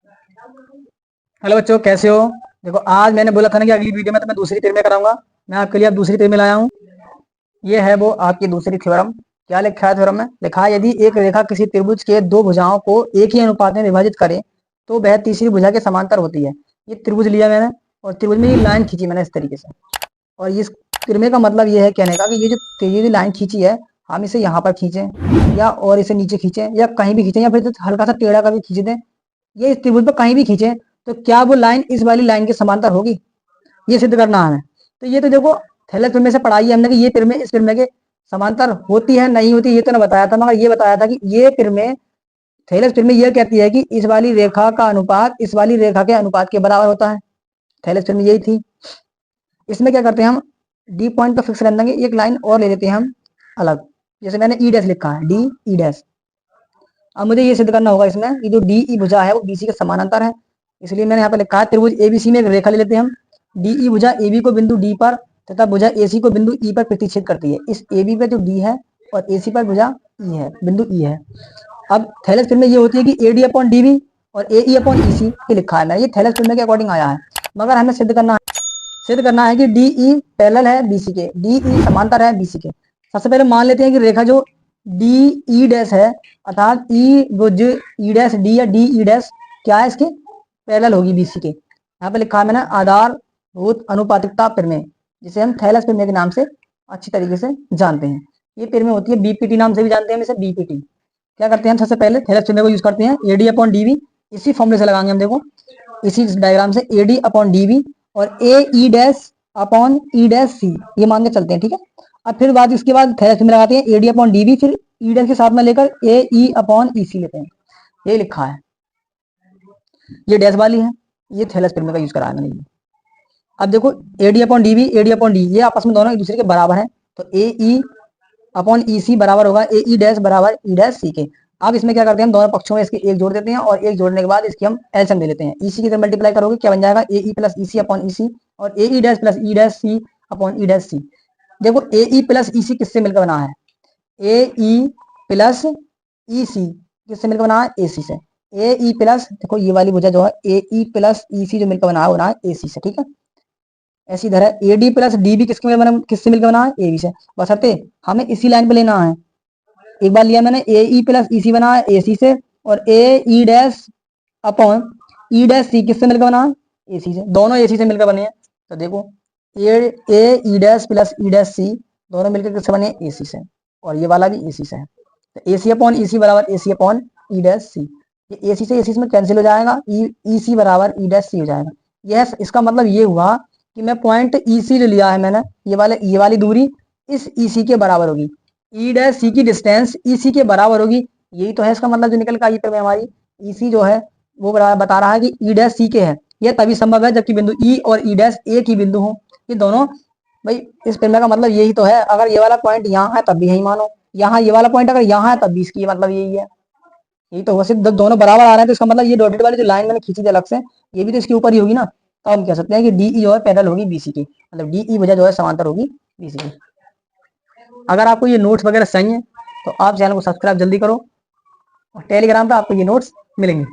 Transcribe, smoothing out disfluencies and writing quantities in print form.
Hello बच्चों, कैसे हो? देखो, आज मैंने बोला था ना कि अगली वीडियो में तो मैं दूसरी थ्योरम कराऊंगा। मैं आपके लिए अब दूसरी थ्योरम लाया हूँ। ये है वो आपकी दूसरी थ्योरम। क्या लिखा है थ्योरम में? लिखा है, यदि एक रेखा किसी त्रिभुज के दो भुजाओं को एक ही अनुपात में विभाजित करे तो वह तीसरी भुजा के समांतर होती है। ये त्रिभुज लिया मैंने और त्रिभुज में ये लाइन खींची मैंने इस तरीके से। और इस त्रिमे का मतलब ये है कहने का कि ये जो लाइन खींची है, हम इसे यहाँ पर खींचें या और इसे नीचे खींचें या कहीं भी खींचें या फिर हल्का सा टेढ़ा का भी खींच दें। ये इस त्रिभुज पर कहीं भी खींचे तो क्या वो लाइन इस वाली लाइन के समांतर होगी, ये सिद्ध करना है हमें। तो ये तो देखो, थैलेस प्रमेय से पढ़ाई है हमने कि ये प्रमेय इस प्रमेय के समांतर होती है नहीं होती, ये तो ना बताया था, मगर ये बताया था कि ये प्रमेय, थैलेस प्रमेय यह कहती है कि इस वाली रेखा का अनुपात इस वाली रेखा के अनुपात के बराबर होता है। थैलेस प्रमेय यही थी। इसमें क्या करते हैं हम, डी पॉइंट पर फिक्स कर देंगे, एक लाइन और ले लेते हैं हम अलग। जैसे मैंने ई डैश लिखा है, डी ई डैश। अब मुझे ये सिद्ध करना होगा इसमें कि जो डी ई भुजा है वो बीसी के समानांतर है। इसलिए मैंने यहाँ पे लिखा है त्रिभुज एबीसी में एक रेखा ले लेते हैं हम। डी ई भुजा एबी को बिंदु डी पर तथा भुजा एसी को बिंदु ई पर प्रतिच्छेद करती है। इस एबी पे जो डी है और एसी पर भुजा ई है, बिंदु ई है। अब थैलेस प्रमेय ये होती है कि एडी अपॉन डीबी और ए ई अपॉन ई सी, ये लिखा है मैंने, ये थैलेस प्रमेय के अकॉर्डिंग आया है। मगर हमें सिद्ध करना है कि डी ई पैरेलल है बीसी के, डी ई समांतर है बीसी के। सबसे पहले मान लेते हैं कि रेखा जो डी ई डैश है, अर्थात ई जो ई डैश डी या डी ई डैश क्या है, इसके पैरेलल होगी बीसी के। यहाँ पे लिखा है मैंने आधारभूत अनुपातिकता प्रमेय, जिसे हम थैलेस प्रमेय के नाम से अच्छी तरीके से जानते हैं। ये प्रमेय होती है, बीपीटी नाम से भी जानते हैं हम इसे, बीपीटी। क्या करते हैं हम, सबसे पहले थैलेस प्रमेय को यूज करते हैं, एडी अपॉन डीबी। इसी फॉर्मूले से लगाएंगे हम, देखो इसी डायग्राम से, एडी अपॉन डीबी और A E dash upon E dash C, ये मान के चलते हैं, ठीक है। अब फिर बाद इसके बाद थैलेस प्रमेय लगाते हैं, एडी अपॉन डीबी, फिर ई डैश के साथ में लेकर ए ई अपॉन ई सी लेते हैं। ये लिखा है, ये डैश वाली है, ये थैलेस प्रमेय का यूज करा है मैंने ये। अब देखो, A D upon D B, A D upon D, ये आपस में दोनों एक दूसरे के बराबर है, तो ए ई अपॉन ई सी बराबर होगा ए ई डैश बराबर ई डैश सी के। अब इसमें क्या करते हैं हम, दोनों पक्षों में इसके एक जोड़ देते हैं और एक जोड़ने के बाद इसकी हम एलसीएम ले लेते हैं। इसी की तरह मल्टीप्लाई करोगे क्या बन जाएगा, ए ई प्लस ई सी अपॉन ई सी और A E dash plus E dash C upon E dash C. देखो ए ई प्लस ई सी किससे मिलकर बना है, ए ई प्लस ई सी किससे मिलकर बना है, ए सी से। ए ई प्लस, देखो ये वाली भुजा जो है ए ई प्लस ई सी जो मिलकर बना है ए सी से, ठीक है। ऐसी तरह ए डी प्लस डी भी किससे मिलकर बना है, ए बी से। बशर्ते हमें इसी लाइन पे लेना है। एक बार लिया मैंने, ए ई प्लस ई सी बना है ए सी से, और A E dash upon E dash C किससे मिलकर बना है, ए सी से। दोनों ए सी से मिलकर बने हैं, तो देखो A E dash plus E dash C दोनों मिलकर किससे बने, ए सी से, और ये वाला भी ए सी से है। तो ए सी अपॉन ई सी बराबर ए सी अपॉन ई डैश सी। ये ए सी में कैंसिल हो जाएगा, ई सी बराबर ई डैश सी हो जाएगा। यह इसका मतलब ये हुआ कि मैं पॉइंट ई सी ले लिया है मैंने, ये वाली दूरी इस ई सी के बराबर होगी, ई डैश सी की डिस्टेंस ई सी के बराबर होगी। यही तो है इसका मतलब जो निकल कर आई है हमारी। ई सी जो है वो बता रहा है कि ई डैश सी के है। यह तभी संभव है जबकि बिंदु ई और ई डैश एक ही बिंदु हो। ये दोनों, भाई इस प्रमेय का मतलब यही तो है, अगर ये वाला पॉइंट यहाँ है तब भी यही मानो, यहाँ ये वाला पॉइंट अगर यहाँ है तब भी इसकी मतलब यही है। यही तो हुआ, सिर्फ दोनों बराबर आ रहे हैं तो इसका मतलब ये डॉटेड वाली जो लाइन मैंने खींची थी अलग से, ये भी तो इसके ऊपर ही होगी ना। तो हम कह सकते हैं कि डी ई जो है पैरेलल होगी बीसी की, मतलब डी ई वजह जो है समांतर होगी बीसी की। अगर आपको ये नोट्स वगैरह चाहिए तो आप चैनल को सब्सक्राइब जल्दी करो, और टेलीग्राम पे आपको ये नोट्स मिलेंगे।